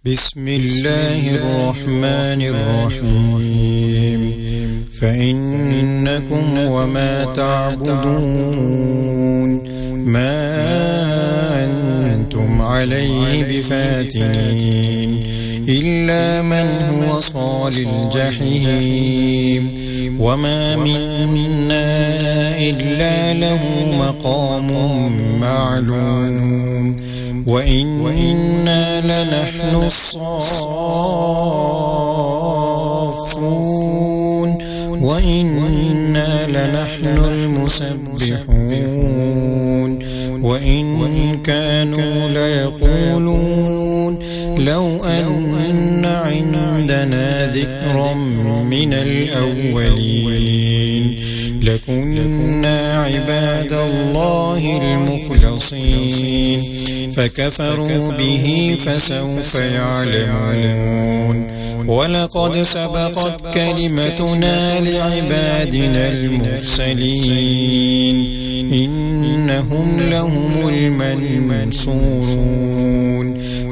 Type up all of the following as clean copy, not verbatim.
بسم الله الرحمن الرحيم فإنكم وما تعبدون ما أنتم عليه بفاتنين إلا من هو صال الجحيم وما منا إلا له مقام معلوم وإنا لنحن الصافون وإنا لنحن المسبحون وإن كانوا ليقولون لو أن عندنا ذكرا من الأولين لكنا عباد الله المخلصين فكفروا به فسوف يعلمون ولقد سبقت كلمتنا لعبادنا المرسلين إنهم لهم المنصورون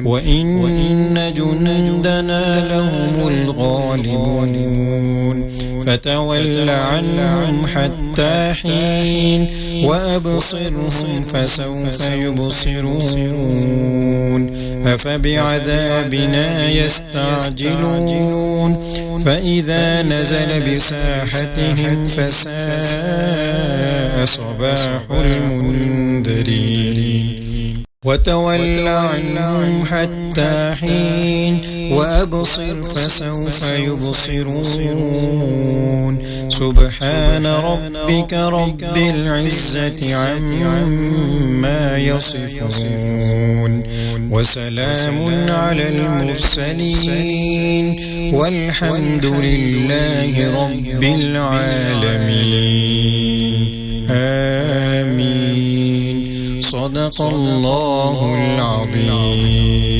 وإن جندنا لهم الغالبون فتول عنهم حتى حين وأبصرهم فسوف يبصرون أفبعذابنا يستعجلون فإذا نزل بساحتهم فساء صباح المنذرين وتول عنهم حتى حين وأبصر فسوف يبصرون سبحان ربك رب العزة عما يصفون وسلام على المرسلين والحمد لله رب العالمين آمين صدق الله العظيم.